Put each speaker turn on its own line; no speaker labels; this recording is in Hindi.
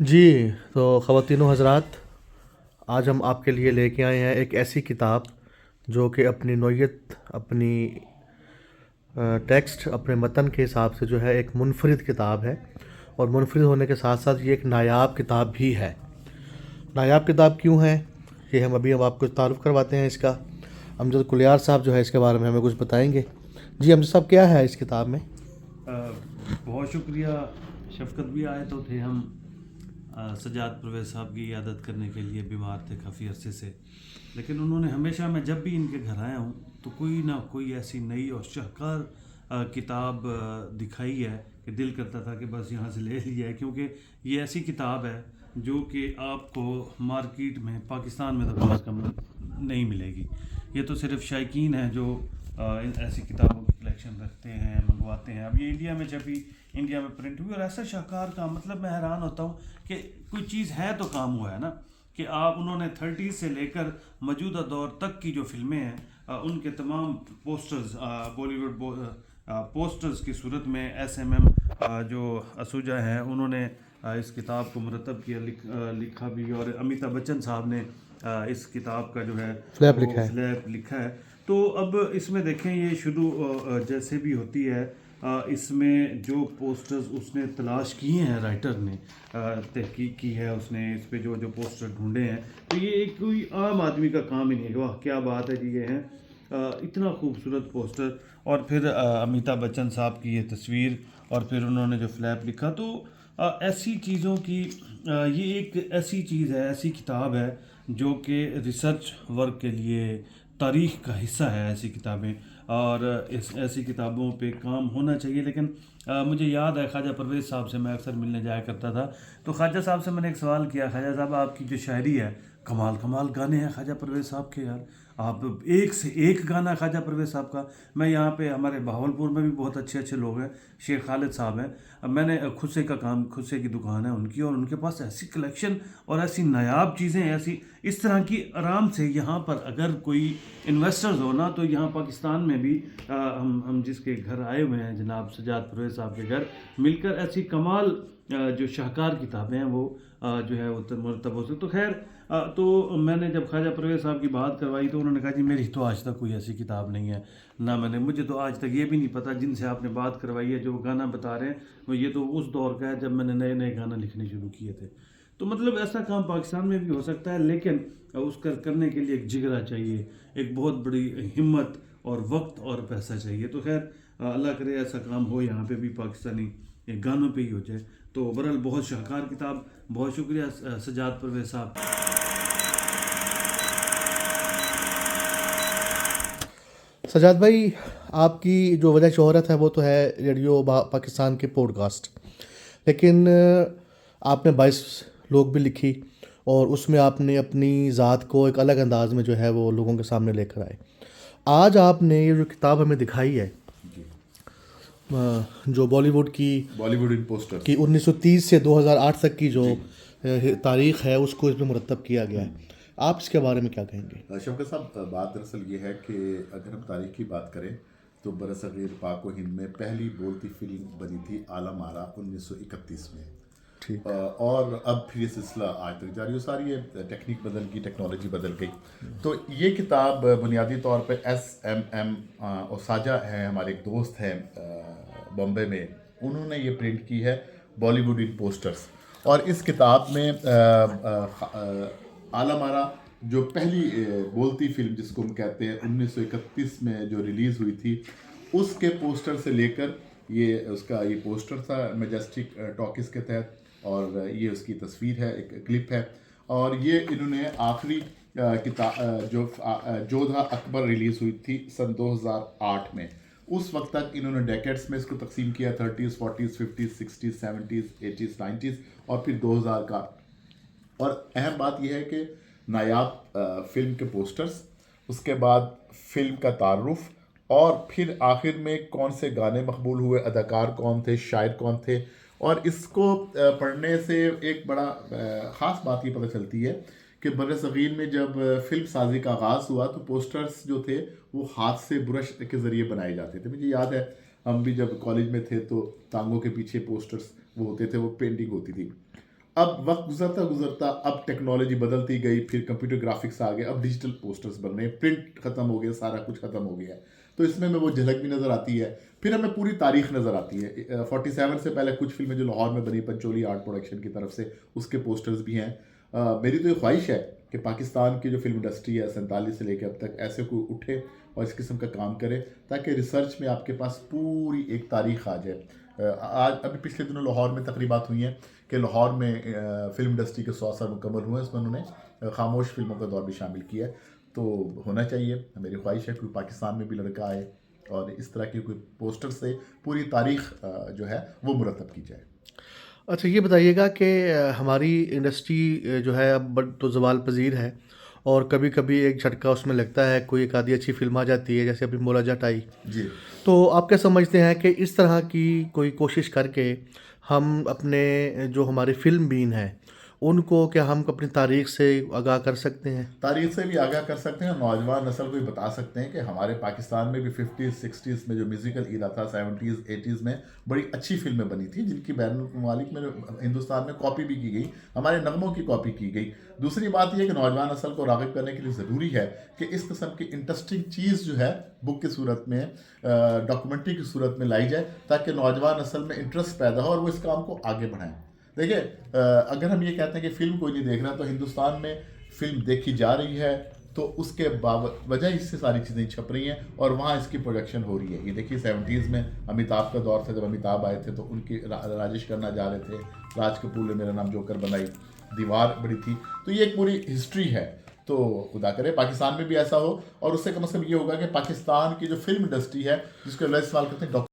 जी, तो ख़वातीनो हज़रात, आज हम आपके लिए लेके आए हैं एक ऐसी किताब जो कि अपनी नौइयत, अपनी टेक्स्ट, अपने मतन के हिसाब से जो है एक मुनफ़रिद किताब है। और मुनफ़रिद होने के साथ-साथ ये एक नायाब किताब भी है। नायाब किताब क्यों है? ये हम अभी अब आपको तारुफ़ करवाते हैं इसका। अमजद कुलियार साहब जो है इसके बारे में हमें कुछ बताएँगे। जी अमजद साहब, क्या है इस किताब में?
बहुत शुक्रिया। शफ़क़त भी आए तो थे हम सजाद परवेज़ साहब की इयादत करने के लिए, बीमार थे काफ़ी अरसे से। लेकिन उन्होंने हमेशा, मैं जब भी इनके घर आया हूँ तो कोई ना कोई ऐसी नई और शाहकार किताब दिखाई है कि दिल करता था कि बस यहाँ से ले लिया है, क्योंकि ये ऐसी किताब है जो कि आपको मार्केट में, पाकिस्तान में तो कम अज़ कम नहीं मिलेगी। ये तो सिर्फ शायकीन हैं जो ऐसी किताबों की कलेक्शन रखते हैं, मंगवाते हैं। अब ये इंडिया में जब भी इंडिया में प्रिंट हुई, और ऐसा शाहकार का, मतलब मैं हैरान होता हूँ कि कोई चीज़ है तो काम हुआ है ना, कि आप उन्होंने 30 से लेकर मौजूदा दौर तक की जो फिल्में हैं उनके तमाम पोस्टर्स, बॉलीवुड पोस्टर्स की सूरत में SMM जो असूजा हैं उन्होंने इस किताब को मुरतब किया, लिखा भी। और अमिताभ बच्चन साहब ने इस किताब का जो है
फ्लैप
वो
लिखा है।
फ्लैप लिखा है। तो अब इसमें देखें, ये शुरू जैसे भी होती है, इसमें जो पोस्टर्स उसने तलाश किए हैं, राइटर ने तहकीक की है, उसने इस पे जो जो पोस्टर ढूंढे हैं, तो ये एक कोई आम आदमी का काम ही नहीं है। वाह क्या बात है जी, ये हैं इतना खूबसूरत पोस्टर। और फिर अमिताभ बच्चन साहब की ये तस्वीर, और फिर उन्होंने जो फ्लैप लिखा। तो ऐसी चीज़ों की ये एक ऐसी चीज़ है, ऐसी किताब है जो कि रिसर्च वर्क के लिए तारीख़ का हिस्सा है, ऐसी किताबें। और इस ऐसी किताबों पे काम होना चाहिए। लेकिन मुझे याद है ख्वाजा परवेज़ साहब से मैं अक्सर मिलने जाया करता था, तो ख्वाजा साहब से मैंने एक सवाल किया, ख्वाजा साहब आपकी जो शायरी है, कमाल कमाल गाने हैं ख्वाजा परवेज़ साहब के यार, आप एक से एक गाना ख्वाजा परवेज़ साहब का। मैं यहाँ पे हमारे बहावलपुर में भी बहुत अच्छे अच्छे लोग हैं, शेख खालिद साहब हैं, अब मैंने खुस्से का काम, खुस्से की दुकान है उनकी, और उनके पास ऐसी कलेक्शन और ऐसी नायाब चीज़ें, ऐसी इस तरह की, आराम से यहाँ पर अगर कोई इन्वेस्टर्स हो ना, तो यहाँ पाकिस्तान में भी हम जिसके घर आए हुए हैं, जनाब सजाद परवेज़ साहब के घर, मिलकर ऐसी कमाल जो शाहकार किताबें हैं वो जो है वो मुरतब हो सकती। तो खैर तो मैंने जब ख्वाजा परवेज़ साहब की बात करवाई तो उन्होंने कहा जी मेरी तो आज तक कोई ऐसी किताब नहीं है ना, मुझे तो आज तक ये भी नहीं पता जिनसे आपने बात करवाई है, जो गाना बता रहे हैं वो, ये तो उस दौर का है जब मैंने नए नए गाना लिखने शुरू किए थे। तो मतलब ऐसा काम पाकिस्तान में भी हो सकता है, लेकिन उसका करने के लिए एक जिगरा चाहिए, एक बहुत बड़ी हिम्मत और वक्त और पैसा चाहिए। तो खैर अल्लाह करे ऐसा काम हो यहाँ पे भी, पाकिस्तानी गानों पे ही हो जाए। तो बहरहाल बहुत शाहकार किताब। बहुत शुक्रिया सजाद परवेज़ साहब।
सजाद भाई, आपकी जो वजह शोहरत है वो तो है रेडियो पाकिस्तान के पॉडकास्ट। लेकिन आपने 22 लोग भी लिखी, और उसमें आपने अपनी ज़ात को एक अलग अंदाज में जो है वो लोगों के सामने लेकर आए। आज आपने ये जो किताब हमें दिखाई है,
जी।
जो बॉलीवुड की
बॉलीवुड इन पोस्टर्स।
1930 से 2008 तक की जो
जी।
तारीख़ है उसको इसमें मुरतब किया गया है। आप इसके बारे में क्या कहेंगे?
शौकत साहब, बात दरअसल ये है कि अगर हम तारीख की बात करें तो बरसग़ीर पाक व हिंद में पहली बोलती फिल्म बनी थी आलम आरा 1931 में।
ठीक।
और अब फिर ये सिलसिला आज तक जारी हो, सारी ये टेक्निक बदल गई, टेक्नोलॉजी बदल गई। तो ये किताब बुनियादी तौर पे SMM ओसाजा है, हमारे एक दोस्त हैं बॉम्बे में, उन्होंने ये प्रिंट की है, बॉलीवुड इन पोस्टर्स। और इस किताब में आलम आरा जो पहली बोलती फिल्म जिसको हम कहते हैं 1931 में जो रिलीज़ हुई थी, उसके पोस्टर से लेकर ये उसका ये पोस्टर था मैजेस्टिक टॉकीज़ के तहत, और ये उसकी तस्वीर है, एक क्लिप है। और ये इन्होंने आखिरी किताब जो जोधा अकबर रिलीज़ हुई थी सन 2008 में, उस वक्त तक इन्होंने डेकेड्स में इसको तकसीम किया, 30s 40s 50s 60s 70s 80s 90s और फिर 2000 का। और अहम बात यह है कि नायाब फिल्म के पोस्टर्स, उसके बाद फिल्म का तारुफ, और फिर आखिर में कौन से गाने मकबूल हुए, अदाकार कौन थे, शायर कौन थे। और इसको पढ़ने से एक बड़ा ख़ास बात ये पता चलती है कि बरसग़ीर में जब फिल्म साजी का आगाज़ हुआ तो पोस्टर्स जो थे वो हाथ से ब्रश के ज़रिए बनाए जाते थे। मुझे याद है हम भी जब कॉलेज में थे तो टांगों के पीछे पोस्टर्स वो होते थे, वो पेंटिंग होती थी। अब वक्त गुजरता गुजरता अब टेक्नोलॉजी बदलती गई, फिर कंप्यूटर ग्राफिक्स आ गए, अब डिजिटल पोस्टर्स बन रहे हैं, प्रिंट खत्म हो गया, सारा कुछ खत्म हो गया। तो इसमें हमें वो झलक भी नज़र आती है, फिर हमें पूरी तारीख नज़र आती है। 47 से पहले कुछ फिल्में जो लाहौर में बनी पंचोली आर्ट प्रोडक्शन की तरफ से, उसके पोस्टर्स भी हैं। मेरी तो ये ख्वाहिश है कि पाकिस्तान की जो फिल्म इंडस्ट्री है 47 से लेकर अब तक ऐसे कोई उठे और इस किस्म का काम करे, ताकि रिसर्च में आपके पास पूरी एक तारीख आ जाए। आज अभी पिछले दिनों लाहौर में तकरीबात हुई हैं कि लाहौर में फिल्म इंडस्ट्री के 100 साल मुकम्मल हुए हैं, इसमें उन्होंने खामोश फिल्मों का दौर भी शामिल किया है। तो होना चाहिए, मेरी ख्वाहिश है कि पाकिस्तान में भी लड़का आए और इस तरह की कोई पोस्टर से पूरी तारीख जो है वो मुरतब की जाए।
अच्छा, ये बताइएगा कि हमारी इंडस्ट्री जो है अब तो ज़वाल पज़ीर है, और कभी कभी एक झटका उसमें लगता है, कोई एक आधी अच्छी फिल्म आ जाती है, जैसे अभी मोला जट आई।
जी,
तो आप क्या समझते हैं कि इस तरह की कोई कोशिश करके हम अपने जो हमारे फिल्म बीन हैं उनको क्या हम अपनी तारीख से आगाह कर सकते हैं?
तारीख से भी आगाह कर सकते हैं, नौजवान नस्ल को भी बता सकते हैं कि हमारे पाकिस्तान में भी 50s 60s में जो म्यूज़िकल ईरा था, 70s 80s में बड़ी अच्छी फिल्में बनी थी, जिनकी बैनुल ममालिक में हिंदुस्तान में कॉपी भी की गई, हमारे नगमों की कॉपी की गई। दूसरी बात यह कि नौजवान नस्ल को राग़िब करने के लिए ज़रूरी है कि इस किस्म की इंटरेस्टिंग चीज़ जो है बुक की सूरत में, डॉक्यूमेंट्री की सूरत में लाई जाए, ताकि नौजवान नस्ल में इंटरेस्ट पैदा हो और वो इस काम को आगे बढ़ाएं। देखिए, अगर हम ये कहते हैं कि फ़िल्म कोई नहीं देख रहा, तो हिंदुस्तान में फ़िल्म देखी जा रही है, तो उसके वजह इससे सारी चीज़ें छप रही हैं और वहाँ इसकी प्रोडक्शन हो रही है। ये देखिए 70s में अमिताभ का दौर था, जब अमिताभ आए थे तो उनकी राजेश खन्ना जा रहे थे, राज कपूर ने मेरा नाम जोकर बनाई, दीवार बड़ी थी। तो ये एक पूरी हिस्ट्री है। तो खुदा करे पाकिस्तान में भी ऐसा हो, और उससे कम से कम ये होगा कि पाकिस्तान की जो फिल्म इंडस्ट्री है, जिसको इस्तेमाल करते हैं